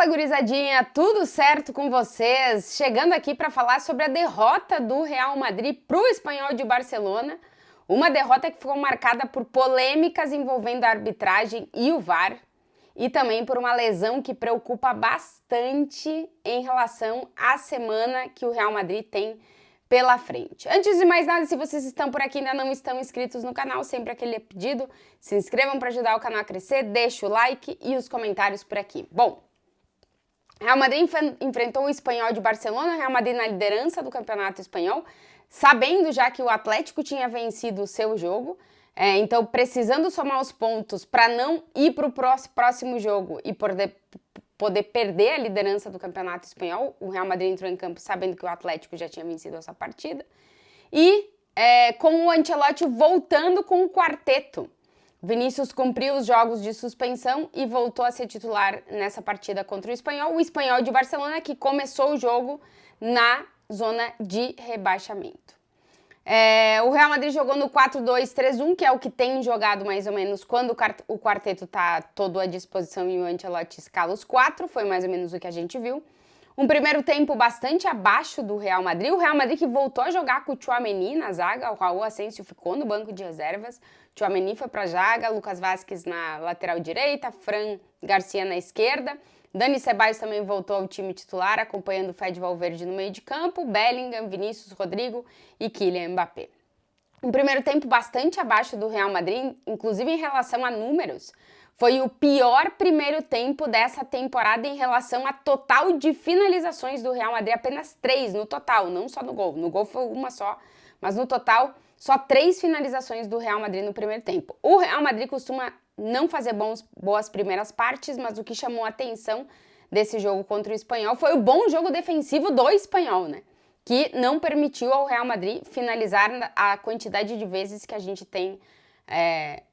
Fala, gurizadinha, tudo certo com vocês? Chegando aqui para falar sobre a derrota do Real Madrid para o Espanhol de Barcelona, uma derrota que ficou marcada por polêmicas envolvendo a arbitragem e o VAR, e também por uma lesão que preocupa bastante em relação à semana que o Real Madrid tem pela frente. Antes de mais nada, se vocês estão por aqui e ainda não estão inscritos no canal, sempre aquele pedido, se inscrevam para ajudar o canal a crescer, deixa o like e os comentários por aqui. Bom, Real Madrid enfrentou o Espanhol de Barcelona, Real Madrid na liderança do Campeonato Espanhol, sabendo já que o Atlético tinha vencido o seu jogo, então precisando somar os pontos para não ir para o próximo jogo e poder perder a liderança do Campeonato Espanhol. O Real Madrid entrou em campo sabendo que o Atlético já tinha vencido essa partida. E com o Ancelotti voltando com o quarteto. Vinícius cumpriu os jogos de suspensão e voltou a ser titular nessa partida contra o Espanhol de Barcelona, que começou o jogo na zona de rebaixamento. O Real Madrid jogou no 4-2-3-1, que é o que tem jogado mais ou menos quando o quarteto está todo à disposição e o Ancelotti escala os quatro, foi mais ou menos o que a gente viu. Um primeiro tempo bastante abaixo do Real Madrid, o Real Madrid que voltou a jogar com o Tchouaméni na zaga, o Raul Asensio ficou no banco de reservas, o Tchouaméni foi para a zaga, Lucas Vázquez na lateral direita, Fran Garcia na esquerda, Dani Ceballos também voltou ao time titular, acompanhando o Fede Valverde no meio de campo, Bellingham, Vinícius, Rodrigo e Kylian Mbappé. Um primeiro tempo bastante abaixo do Real Madrid, inclusive em relação a números. Foi o pior primeiro tempo dessa temporada em relação a total de finalizações do Real Madrid, apenas 3 no total, não só no gol. No gol foi uma só, mas no total, só 3 finalizações do Real Madrid no primeiro tempo. O Real Madrid costuma não fazer boas primeiras partes, mas o que chamou a atenção desse jogo contra o Espanhol foi o bom jogo defensivo do Espanhol, né? Que não permitiu ao Real Madrid finalizar a quantidade de vezes que a gente tem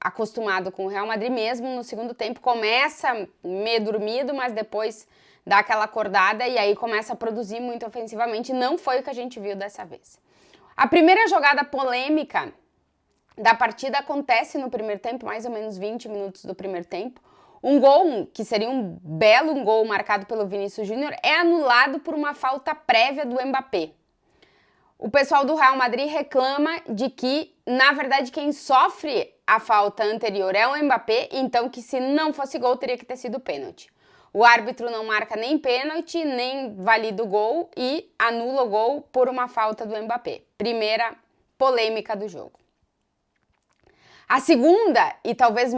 acostumado com o Real Madrid. Mesmo no segundo tempo começa meio dormido, mas depois dá aquela acordada e aí começa a produzir muito ofensivamente. Não foi o que a gente viu dessa vez. A primeira jogada polêmica da partida acontece no primeiro tempo, mais ou menos 20 minutos do primeiro tempo. Um gol, que seria um belo gol marcado pelo Vinícius Júnior, é anulado por uma falta prévia do Mbappé. O pessoal do Real Madrid reclama de que, na verdade, quem sofre a falta anterior é o Mbappé, então que se não fosse gol teria que ter sido pênalti. O árbitro não marca nem pênalti, nem valida o gol e anula o gol por uma falta do Mbappé. Primeira polêmica do jogo. A segunda, e talvez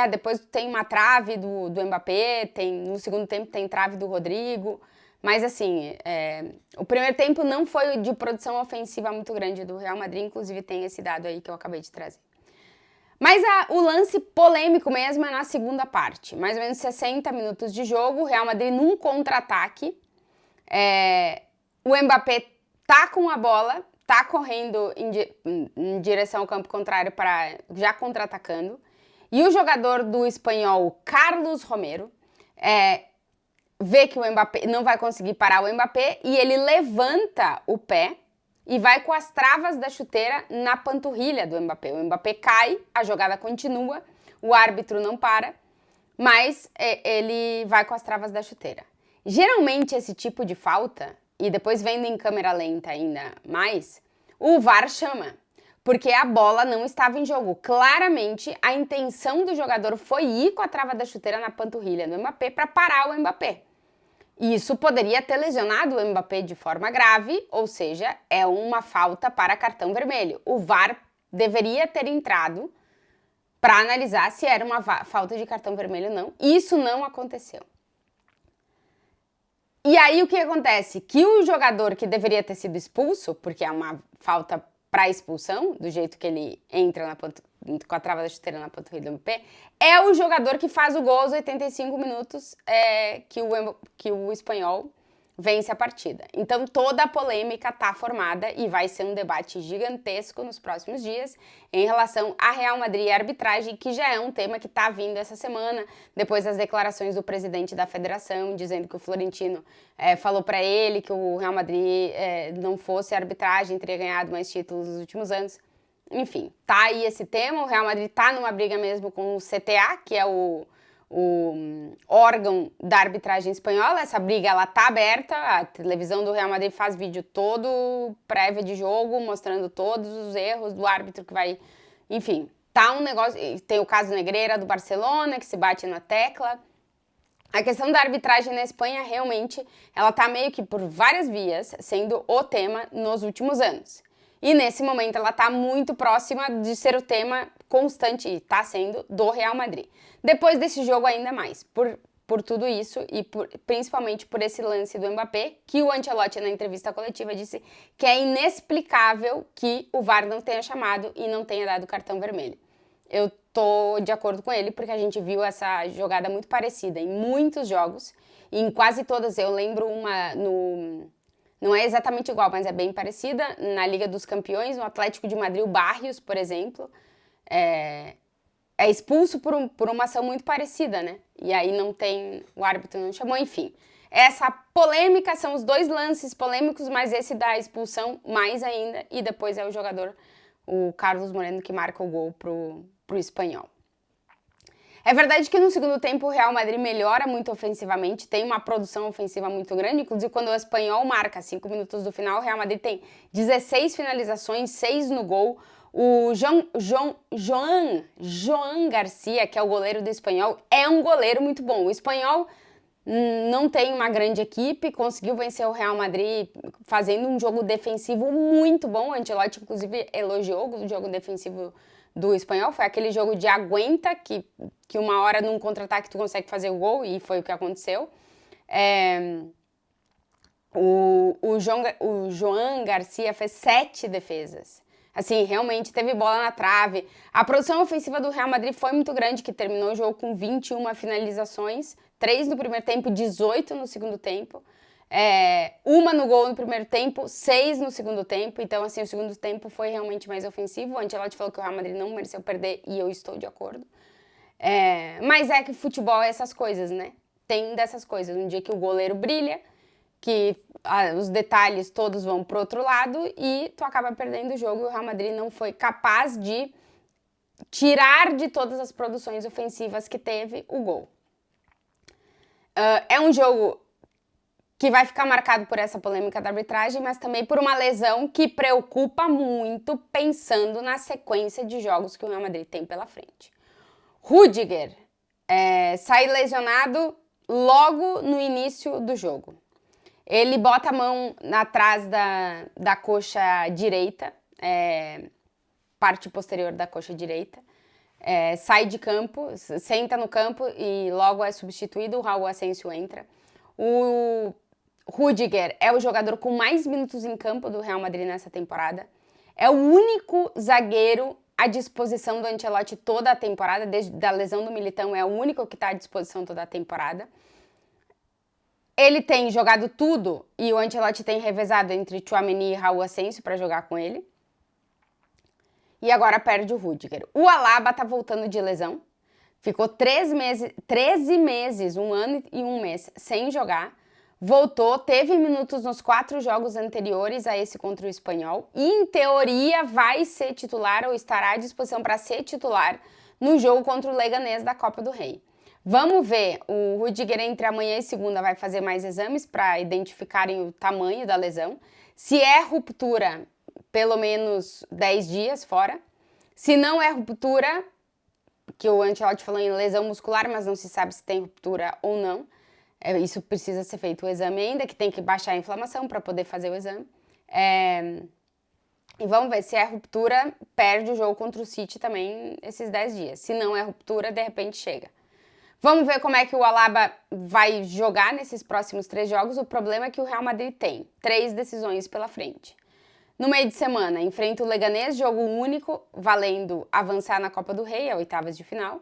depois tem uma trave do Mbappé, no segundo tempo tem trave do Rodrigo, mas assim, o primeiro tempo não foi de produção ofensiva muito grande do Real Madrid, inclusive tem esse dado aí que eu acabei de trazer. Mas o lance polêmico mesmo é na segunda parte, mais ou menos 60 minutos de jogo, o Real Madrid num contra-ataque, o Mbappé tá com a bola, tá correndo em direção ao campo contrário, já contra-atacando, e o jogador do Espanhol, Carlos Romero, vê que o Mbappé não vai conseguir parar o Mbappé e ele levanta o pé e vai com as travas da chuteira na panturrilha do Mbappé. O Mbappé cai, a jogada continua, o árbitro não para, mas ele vai com as travas da chuteira. Geralmente esse tipo de falta, e depois vendo em câmera lenta ainda mais, o VAR chama, porque a bola não estava em jogo. Claramente a intenção do jogador foi ir com a trava da chuteira na panturrilha do Mbappé para parar o Mbappé. Isso poderia ter lesionado o Mbappé de forma grave, ou seja, é uma falta para cartão vermelho. O VAR deveria ter entrado para analisar se era uma falta de cartão vermelho ou não. Isso não aconteceu. E aí o que acontece? Que o jogador que deveria ter sido expulso, porque é uma falta para expulsão, do jeito que ele entra com a trava da chuteira na panturrilha do Mbappé, é o jogador que faz o gol aos 85 minutos que o Espanhol vence a partida. Então toda a polêmica está formada e vai ser um debate gigantesco nos próximos dias em relação a Real Madrid e a arbitragem, que já é um tema que está vindo essa semana, depois das declarações do presidente da federação, dizendo que o Florentino falou para ele que o Real Madrid não fosse a arbitragem, teria ganhado mais títulos nos últimos anos. Enfim, tá aí esse tema. O Real Madrid tá numa briga mesmo com o CTA, que é o órgão da arbitragem espanhola. Essa briga, ela tá aberta, a televisão do Real Madrid faz vídeo todo, prévia de jogo, mostrando todos os erros do árbitro que vai... Enfim, tá um negócio... Tem o caso Negreira do Barcelona, que se bate na tecla. A questão da arbitragem na Espanha, realmente, ela tá meio que por várias vias sendo o tema nos últimos anos. E nesse momento ela tá muito próxima de ser o tema constante, e tá sendo, do Real Madrid. Depois desse jogo ainda mais, por tudo isso e principalmente por esse lance do Mbappé, que o Ancelotti na entrevista coletiva disse que é inexplicável que o VAR não tenha chamado e não tenha dado cartão vermelho. Eu tô de acordo com ele, porque a gente viu essa jogada muito parecida em muitos jogos, e em quase todas. Eu lembro uma não é exatamente igual, mas é bem parecida, na Liga dos Campeões, no Atlético de Madrid, o Barrios, por exemplo, é expulso por uma ação muito parecida, né? E aí o árbitro não chamou, enfim. Essa polêmica são os dois lances polêmicos, mas esse da expulsão mais ainda, e depois é o jogador, o Carlos Moreno, que marca o gol pro Espanhol. É verdade que no segundo tempo o Real Madrid melhora muito ofensivamente, tem uma produção ofensiva muito grande, inclusive quando o Espanhol marca 5 minutos do final, o Real Madrid tem 16 finalizações, 6 no gol. O Joan Garcia, que é o goleiro do Espanhol, é um goleiro muito bom. O Espanhol não tem uma grande equipe, conseguiu vencer o Real Madrid fazendo um jogo defensivo muito bom. O Ancelotti, inclusive, elogiou o jogo defensivo do Espanhol. Foi aquele jogo de aguenta, que uma hora num contra-ataque tu consegue fazer o gol, e foi o que aconteceu. O Joan Garcia fez 7 defesas. Assim, realmente teve bola na trave. A produção ofensiva do Real Madrid foi muito grande, que terminou o jogo com 21 finalizações, 3 no primeiro tempo, 18 no segundo tempo. Uma no gol no primeiro tempo, 6 no segundo tempo. Então, assim, o segundo tempo foi realmente mais ofensivo. O Ancelotti falou que o Real Madrid não mereceu perder, e eu estou de acordo. Mas é que futebol é essas coisas, né? Tem dessas coisas. Um dia que o goleiro brilha, que os detalhes todos vão pro outro lado e tu acaba perdendo o jogo. E o Real Madrid não foi capaz de tirar de todas as produções ofensivas que teve o gol. É um jogo que vai ficar marcado por essa polêmica da arbitragem, mas também por uma lesão que preocupa muito, pensando na sequência de jogos que o Real Madrid tem pela frente. Rüdiger sai lesionado logo no início do jogo. Ele bota a mão atrás da coxa direita, parte posterior da coxa direita, sai de campo, senta no campo e logo é substituído. O Raul Asensio entra. O Rüdiger é o jogador com mais minutos em campo do Real Madrid nessa temporada. É o único zagueiro à disposição do Ancelotti toda a temporada, desde a lesão do Militão, é o único que está à disposição toda a temporada. Ele tem jogado tudo, e o Ancelotti tem revezado entre Tchouaméni e Raul Asensio para jogar com ele. E agora perde o Rüdiger. O Alaba tá voltando de lesão. Ficou 13 meses, 1 ano e 1 mês, sem jogar. Voltou, teve minutos nos 4 jogos anteriores a esse contra o Espanhol. E, em teoria, vai ser titular ou estará à disposição para ser titular no jogo contra o Leganés da Copa do Rei. Vamos ver, o Rüdiger entre amanhã e segunda vai fazer mais exames para identificarem o tamanho da lesão. Se é ruptura, pelo menos 10 dias fora. Se não é ruptura, que o Ancelotti falou em lesão muscular, mas não se sabe se tem ruptura ou não. Isso precisa ser feito o exame ainda, que tem que baixar a inflamação para poder fazer o exame. E vamos ver, se é ruptura, perde o jogo contra o City também esses 10 dias. Se não é ruptura, de repente chega. Vamos ver como é que o Alaba vai jogar nesses próximos 3 jogos. O problema é que o Real Madrid tem 3 decisões pela frente. No meio de semana, enfrenta o Leganés, jogo único, valendo avançar na Copa do Rei, a oitavas de final.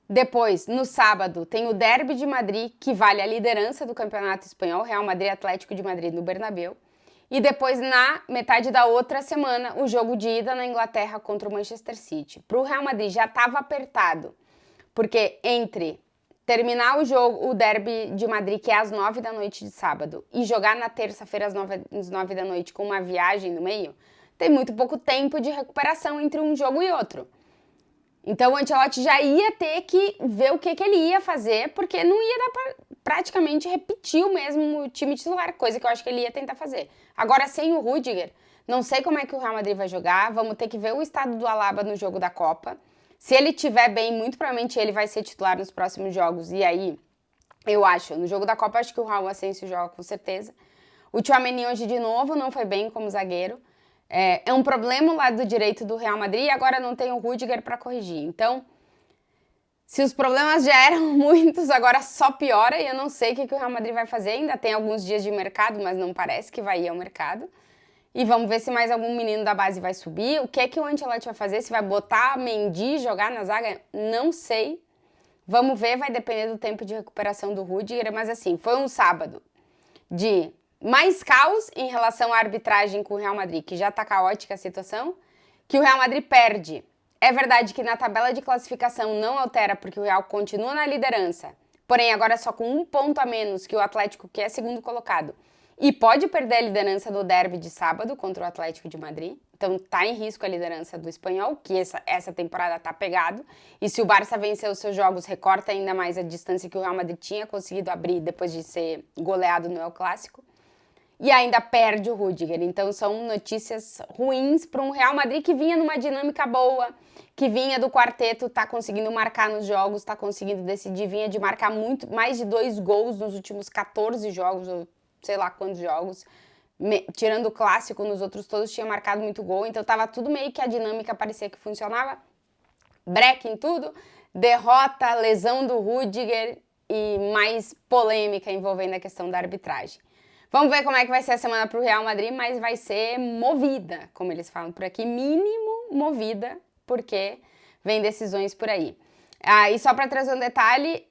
Depois, no sábado, tem o Derby de Madrid, que vale a liderança do Campeonato Espanhol, Real Madrid Atlético de Madrid no Bernabéu. E depois, na metade da outra semana, o jogo de ida na Inglaterra contra o Manchester City. Para o Real Madrid já estava apertado, porque entre terminar o jogo, o Derby de Madrid, que é às 9 da noite de sábado, e jogar na terça-feira às 9 da noite com uma viagem no meio, tem muito pouco tempo de recuperação entre um jogo e outro. Então o Ancelotti já ia ter que ver o que ele ia fazer, porque não ia dar pra praticamente repetir o mesmo time titular, coisa que eu acho que ele ia tentar fazer. Agora, sem o Rüdiger, não sei como é que o Real Madrid vai jogar, vamos ter que ver o estado do Alaba no jogo da Copa. Se ele estiver bem, muito provavelmente ele vai ser titular nos próximos jogos, e aí, eu acho, no jogo da Copa, acho que o Raul Asensio joga com certeza. O Tchouaméni hoje, de novo, não foi bem como zagueiro. É um problema o lado direito do Real Madrid e agora não tem o Rüdiger para corrigir. Então, se os problemas já eram muitos, agora só piora e eu não sei o que o Real Madrid vai fazer. Ainda tem alguns dias de mercado, mas não parece que vai ir ao mercado. E vamos ver se mais algum menino da base vai subir. O que o Ancelotti vai fazer? Se vai botar Mendy jogar na zaga? Não sei. Vamos ver, vai depender do tempo de recuperação do Rüdiger. Mas assim, foi um sábado de mais caos em relação à arbitragem com o Real Madrid, que já tá caótica a situação, que o Real Madrid perde. É verdade que na tabela de classificação não altera, porque o Real continua na liderança, porém agora só com 1 ponto a menos que o Atlético, que é segundo colocado, e pode perder a liderança no derby de sábado contra o Atlético de Madrid. Então tá em risco a liderança do Espanhol, que essa temporada tá pegado. E se o Barça vencer os seus jogos, recorta ainda mais a distância que o Real Madrid tinha conseguido abrir depois de ser goleado no El Clássico. E ainda perde o Rüdiger. Então são notícias ruins para um Real Madrid que vinha numa dinâmica boa, que vinha do quarteto, tá conseguindo marcar nos jogos, tá conseguindo decidir, vinha de marcar muito, mais de 2 gols nos últimos 14 jogos, ou sei lá quantos jogos. Tirando o clássico, nos outros todos tinha marcado muito gol, então tava tudo meio que a dinâmica parecia que funcionava. Break em tudo, derrota, lesão do Rüdiger e mais polêmica envolvendo a questão da arbitragem. Vamos ver como é que vai ser a semana para o Real Madrid, mas vai ser movida, como eles falam por aqui, mínimo movida, porque vem decisões por aí. E só para trazer um detalhe,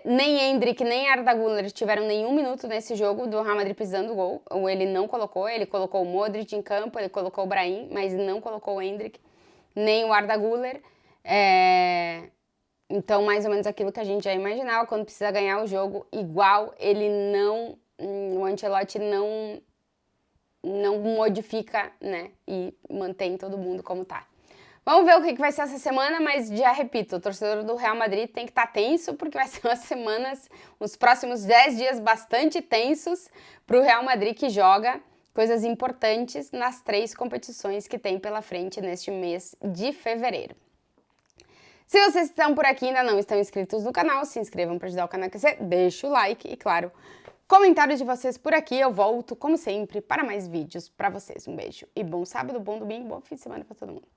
nem Endrick nem Arda Güler tiveram nenhum minuto nesse jogo do Real Madrid precisando do gol, ou ele não colocou, ele colocou o Modric em campo, ele colocou o Brahim, mas não colocou o Endrick, nem o Arda Güler. Então, mais ou menos aquilo que a gente já imaginava, quando precisa ganhar o jogo, igual o Ancelotti não modifica, né, e mantém todo mundo como tá. Vamos ver o que vai ser essa semana, mas já repito, o torcedor do Real Madrid tem que estar tenso, porque vai ser uns próximos 10 dias bastante tensos para o Real Madrid, que joga coisas importantes nas 3 competições que tem pela frente neste mês de fevereiro. Se vocês estão por aqui e ainda não estão inscritos no canal, se inscrevam para ajudar o canal a crescer, deixa o like e, claro, comentários de vocês por aqui. Eu volto, como sempre, para mais vídeos para vocês. Um beijo e bom sábado, bom domingo, bom fim de semana para todo mundo.